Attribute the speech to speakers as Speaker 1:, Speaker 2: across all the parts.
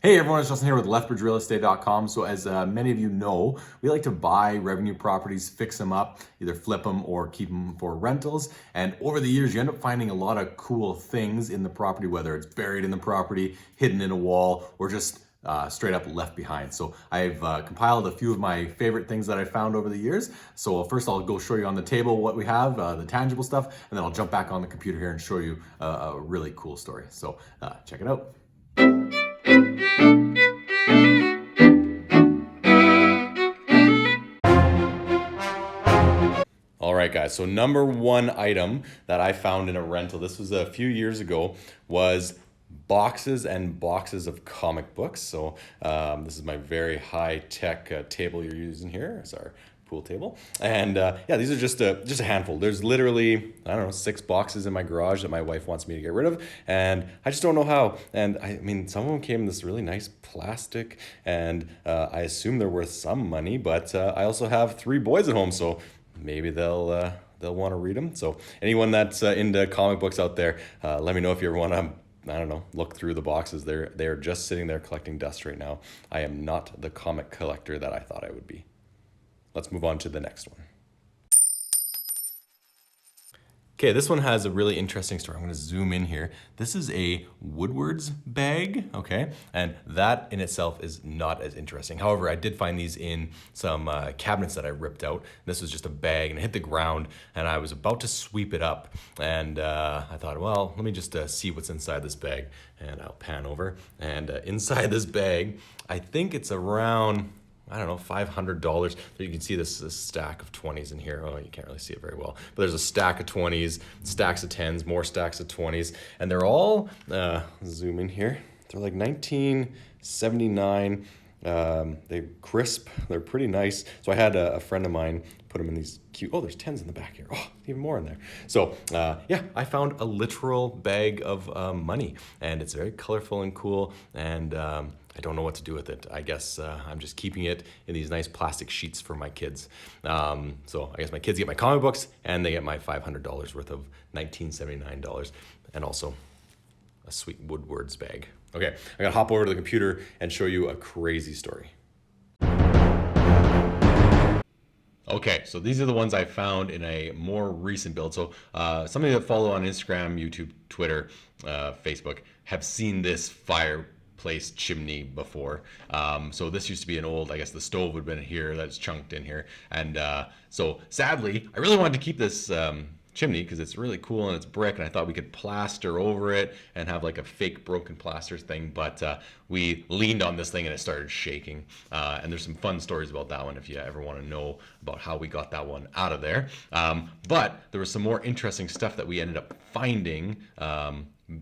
Speaker 1: Hey everyone, it's Justin here with LethbridgeRealEstate.com. So as many of you know, we like to buy revenue properties, fix them up, either flip them or keep them for rentals. And over the years, you end up finding a lot of cool things in the property, whether it's buried in the property, hidden in a wall, or just straight up left behind. So I've compiled a few of my favorite things that I found over the years. So first I'll go show you on the table what we have, the tangible stuff, and then I'll jump back on the computer here and show you a really cool story. So check it out. All right, guys. So number one item that I found in a rental, this was a few years ago, was boxes and boxes of comic books. So this is my very high-tech table you're using here. It's our pool table. And yeah, these are just a handful. There's literally, I don't know, 6 boxes in my garage that my wife wants me to get rid of. And I just don't know how. And I mean, some of them came in this really nice plastic. And I assume they're worth some money. But I also have 3 boys at home. So maybe they'll want to read them. So anyone that's into comic books out there, let me know if you ever want to, I don't know, look through the boxes. They're just sitting there collecting dust right now. I am not the comic collector that I thought I would be. Let's move on to the next one. Okay, this one has a really interesting story. I'm going to zoom in here. This is a Woodward's bag, okay? And that in itself is not as interesting. However, I did find these in some cabinets that I ripped out. This was just a bag and it hit the ground and I was about to sweep it up. And I thought, well, let me just see what's inside this bag. And I'll pan over. And inside this bag, I think it's around, I don't know, $500. You can see this stack of 20s in here. Oh, you can't really see it very well. But there's a stack of 20s, stacks of 10s, more stacks of 20s. And they're all, zoom in here, they're like 1979. They crisp, they're pretty nice. So I had a friend of mine put them in these cute, oh, there's 10s in the back here. Oh, even more in there. So yeah, I found a literal bag of money and it's very colorful and cool. And I don't know what to do with it. I guess I'm just keeping it in these nice plastic sheets for my kids. So I guess my kids get my comic books and they get my $500 worth of $1979 and also a sweet Woodward's bag. Okay, I gotta hop over to the computer and show you a crazy story. Okay, so these are the ones I found in a more recent build. So some of you that follow on Instagram, YouTube, Twitter, Facebook have seen this fireplace chimney before. So this used to be an old, I guess the stove would have been here, that's chunked in here. And so sadly, I really wanted to keep this chimney because it's really cool and it's brick and I thought we could plaster over it and have like a fake broken plaster thing, but we leaned on this thing and it started shaking. And there's some fun stories about that one if you ever want to know about how we got that one out of there. But there was some more interesting stuff that we ended up finding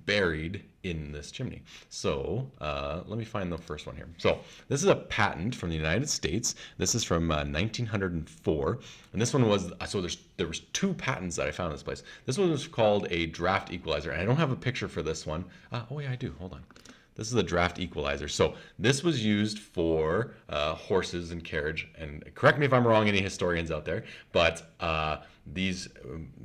Speaker 1: buried in this chimney. So let me find the first one here. So this is a patent from the United States. This is from 1904, and this one was so there was 2 patents that I found in this place. This one was called a draft equalizer, and I don't have a picture for this one. Oh yeah, I do. Hold on. This is a draft equalizer. So this was used for horses and carriage. And correct me if I'm wrong, any historians out there, but these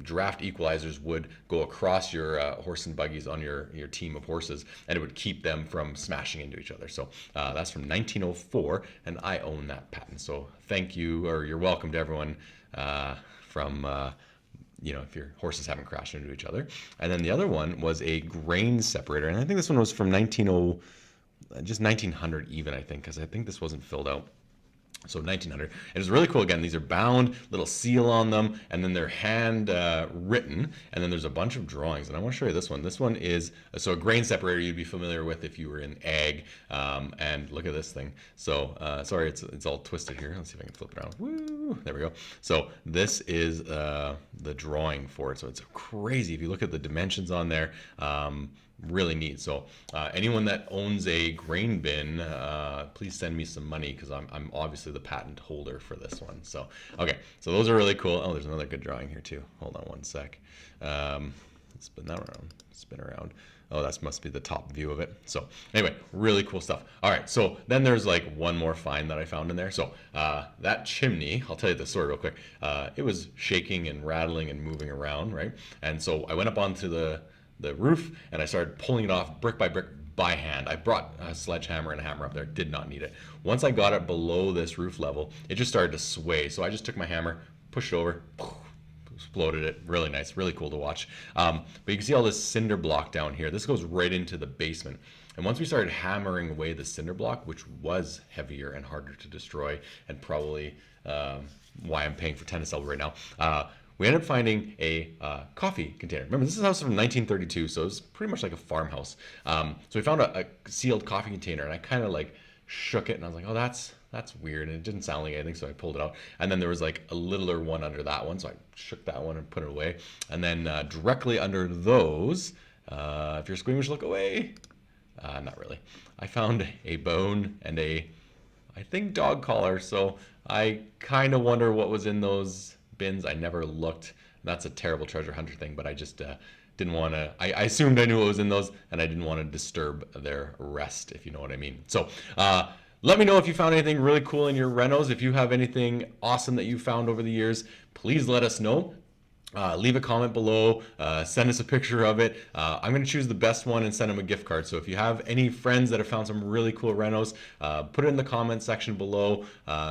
Speaker 1: draft equalizers would go across your horse and buggies on your team of horses, and it would keep them from smashing into each other. So that's from 1904, and I own that patent. So thank you, or you're welcome to everyone from if your horses haven't crashed into each other. And then the other one was a grain separator. And I think this one was from 1900 even, I think, because I think this wasn't filled out. So 1900. It was really cool. Again, these are bound, little seal on them, and then they're hand written, and then there's a bunch of drawings. And I want to show you this one. This one is, so a grain separator you'd be familiar with if you were in ag. And look at this thing. So, sorry, it's all twisted here. Let's see if I can flip it around. Woo! There we go. So this is the drawing for it. So it's crazy. If you look at the dimensions on there, really neat. So anyone that owns a grain bin, please send me some money because I'm obviously the patent holder for this one. So okay, so those are really cool. Oh, there's another good drawing here too. Hold on one sec. Spin that around. Spin around. Oh, that must be the top view of it. So anyway, really cool stuff. All right, so then there's like one more find that I found in there. So that chimney, I'll tell you the story real quick. It was shaking and rattling and moving around, right? And so I went up onto the roof and I started pulling it off brick by brick, by hand. I brought a sledgehammer and a hammer up there, did not need it. Once I got it below this roof level, it just started to sway. So I just took my hammer, pushed it over, exploded it. Really nice, really cool to watch. But you can see all this cinder block down here. This goes right into the basement. And once we started hammering away the cinder block, which was heavier and harder to destroy, and probably why I'm paying for tennis elbow right now, we ended up finding a coffee container. Remember, this is a house from 1932, so it's pretty much like a farmhouse. So we found a sealed coffee container, and I kind of like shook it, and I was like, oh, that's weird, and it didn't sound like anything, so I pulled it out. And then there was like a littler one under that one, so I shook that one and put it away. And then directly under those, if you're squeamish, look away. Not really. I found a bone and I think dog collar. So I kind of wonder what was in those bins. I never looked. That's a terrible treasure hunter thing, but I just didn't want to. I assumed I knew what was in those, and I didn't want to disturb their rest, if you know what I mean. So let me know if you found anything really cool in your renos. If you have anything awesome that you found over the years, please let us know. Leave a comment below, send us a picture of it. I'm going to choose the best one and send them a gift card. So if you have any friends that have found some really cool renos, put it in the comment section below.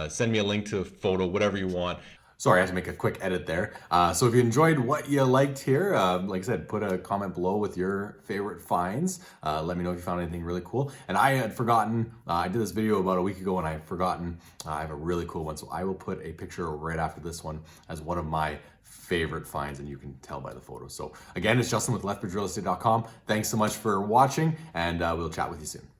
Speaker 1: Send me a link to a photo, whatever you want. Sorry, I had to make a quick edit there. So if you enjoyed what you liked here, like I said, put a comment below with your favorite finds. Let me know if you found anything really cool. And I had forgotten, I did this video about a week ago and I had forgotten, I have a really cool one. So I will put a picture right after this one as one of my favorite finds, and you can tell by the photos. So again, it's Justin with lethbridgerealestate.com. Thanks so much for watching, and we'll chat with you soon.